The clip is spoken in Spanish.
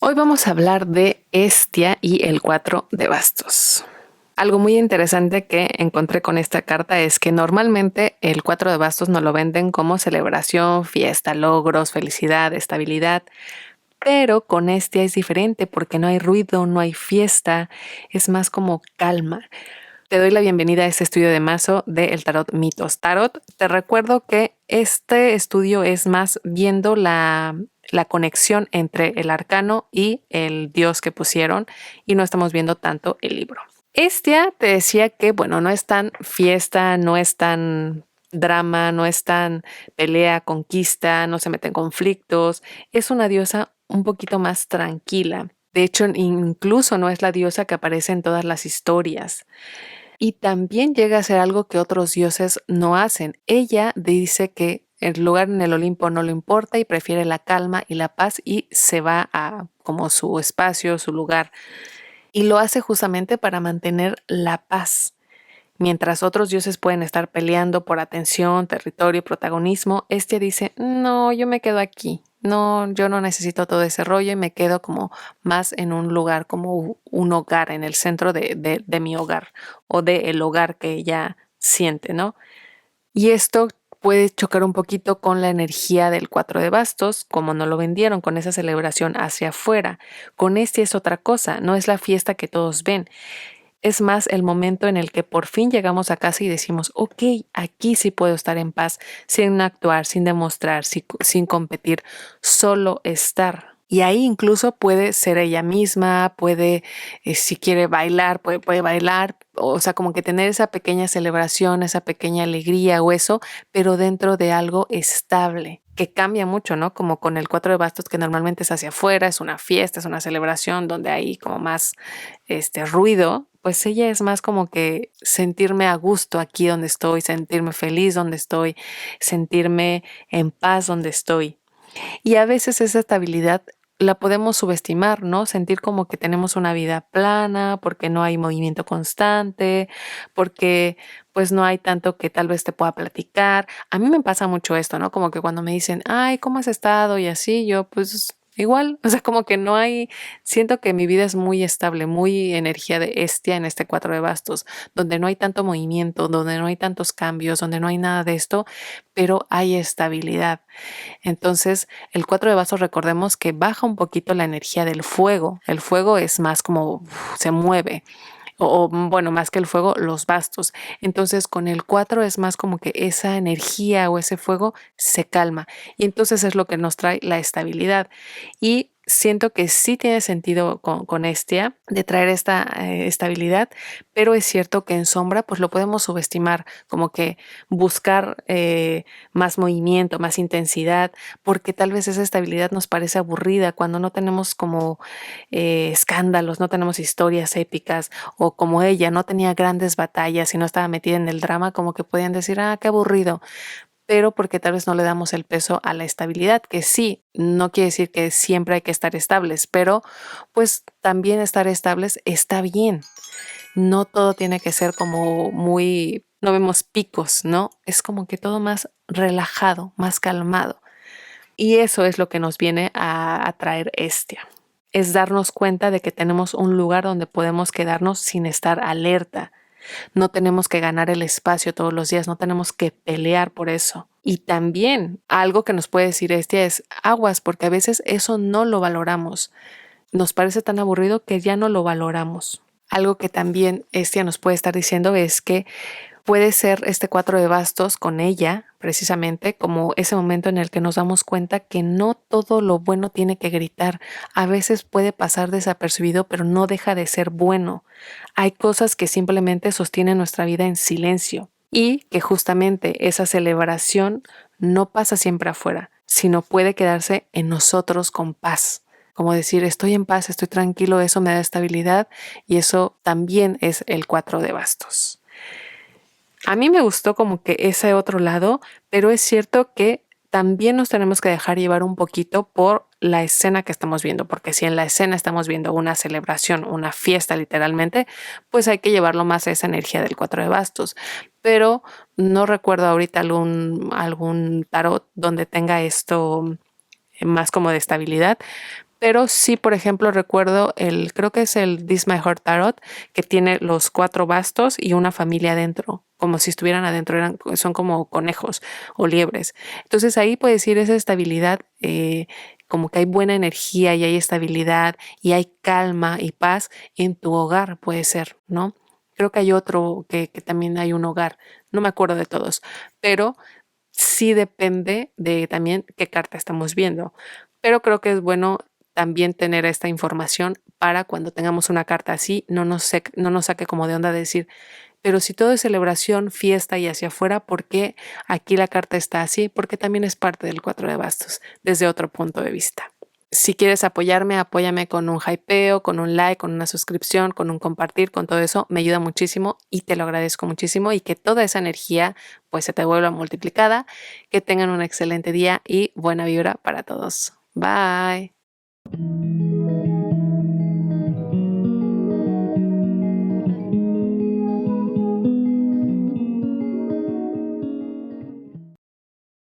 Hoy vamos a hablar de Hestia y el 4 de bastos. Algo muy interesante que encontré con esta carta es que normalmente el 4 de bastos nos lo venden como celebración, fiesta, logros, felicidad, estabilidad, pero con Hestia es diferente porque no hay ruido, no hay fiesta, es más como calma. Te doy la bienvenida a este estudio de mazo de El Tarot Mitos Tarot. Te recuerdo que este estudio es más viendo la conexión entre el arcano y el dios que pusieron y no estamos viendo tanto el libro. Hestia te decía que, bueno, no es tan fiesta, no es tan drama, no es tan pelea, conquista, no se mete en conflictos. Es una diosa un poquito más tranquila. De hecho, incluso no es la diosa que aparece en todas las historias. Y también llega a ser algo que otros dioses no hacen. Ella dice que el lugar en el Olimpo no le importa y prefiere la calma y la paz y se va a como su espacio, su lugar. Y lo hace justamente para mantener la paz. Mientras otros dioses pueden estar peleando por atención, territorio y protagonismo, este dice, no, yo me quedo aquí. No, yo no necesito todo ese rollo y me quedo como más en un lugar, como un hogar, en el centro de mi hogar o del hogar que ella siente, ¿no? Y esto puede chocar un poquito con la energía del 4 de bastos, como no lo vendieron, con esa celebración hacia afuera. Con este es otra cosa, no es la fiesta que todos ven. Es más el momento en el que por fin llegamos a casa y decimos, ok, aquí sí puedo estar en paz, sin actuar, sin demostrar, sin competir, solo estar. Y ahí incluso puede ser ella misma, puede, si quiere bailar, puede bailar, o sea, como que tener esa pequeña celebración, esa pequeña alegría o eso, pero dentro de algo estable, que cambia mucho, ¿no? Como con el 4 de bastos que normalmente es hacia afuera, es una fiesta, es una celebración donde hay como más ruido, pues ella es más como que sentirme a gusto aquí donde estoy, sentirme feliz donde estoy, sentirme en paz donde estoy. Y a veces esa estabilidad la podemos subestimar, ¿no? Sentir como que tenemos una vida plana, porque no hay movimiento constante, porque pues no hay tanto que tal vez te pueda platicar. A mí me pasa mucho esto, ¿no? Como que cuando me dicen, ay, ¿cómo has estado? Y así, yo pues igual, o sea, como que no hay, siento que mi vida es muy estable, muy energía de Hestia en este 4 de bastos, donde no hay tanto movimiento, donde no hay tantos cambios, donde no hay nada de esto, pero hay estabilidad. Entonces, el 4 de bastos, recordemos que baja un poquito la energía del fuego. El fuego es más como se mueve. Bueno, más que el fuego, los bastos. Entonces, con el 4 es más como que esa energía o ese fuego se calma. Y entonces es lo que nos trae la estabilidad. Y siento que sí tiene sentido con Hestia de traer esta estabilidad, pero es cierto que en sombra pues lo podemos subestimar, como que buscar más movimiento, más intensidad, porque tal vez esa estabilidad nos parece aburrida cuando no tenemos como escándalos, no tenemos historias épicas, o como ella no tenía grandes batallas y no estaba metida en el drama, como que podían decir, ah, qué aburrido, pero porque tal vez no le damos el peso a la estabilidad, que sí, no quiere decir que siempre hay que estar estables, pero pues también estar estables está bien. No todo tiene que ser como muy, no vemos picos, ¿no? Es como que todo más relajado, más calmado. Y eso es lo que nos viene a traer Hestia. Es darnos cuenta de que tenemos un lugar donde podemos quedarnos sin estar alerta. No tenemos que ganar el espacio todos los días, no tenemos que pelear por eso. Y también algo que nos puede decir Hestia es aguas, porque a veces eso no lo valoramos. Nos parece tan aburrido que ya no lo valoramos. Algo que también Hestia nos puede estar diciendo es que puede ser este 4 de bastos con ella, precisamente, como ese momento en el que nos damos cuenta que no todo lo bueno tiene que gritar. A veces puede pasar desapercibido, pero no deja de ser bueno. Hay cosas que simplemente sostienen nuestra vida en silencio y que justamente esa celebración no pasa siempre afuera, sino puede quedarse en nosotros con paz. Como decir, estoy en paz, estoy tranquilo, eso me da estabilidad y eso también es el 4 de bastos. A mí me gustó como que ese otro lado, pero es cierto que también nos tenemos que dejar llevar un poquito por la escena que estamos viendo, porque si en la escena estamos viendo una celebración, una fiesta literalmente, pues hay que llevarlo más a esa energía del 4 de bastos. Pero no recuerdo ahorita algún tarot donde tenga esto más como de estabilidad, Pero sí, por ejemplo, recuerdo creo que es el This My Heart Tarot, que tiene los 4 bastos y una familia adentro, como si estuvieran adentro, son como conejos o liebres. Entonces ahí puedes decir esa estabilidad, como que hay buena energía y hay estabilidad y hay calma y paz en tu hogar, puede ser, ¿no? Creo que hay otro que también hay un hogar, no me acuerdo de todos, pero sí depende de también qué carta estamos viendo. Pero creo que es bueno también tener esta información para cuando tengamos una carta así, no nos saque como de onda decir, pero si todo es celebración, fiesta y hacia afuera, ¿por qué aquí la carta está así? Porque también es parte del 4 de bastos, desde otro punto de vista. Si quieres apoyarme, apóyame con un hypeo, con un like, con una suscripción, con un compartir, con todo eso. Me ayuda muchísimo y te lo agradezco muchísimo y que toda esa energía pues se te vuelva multiplicada. Que tengan un excelente día y buena vibra para todos. Bye.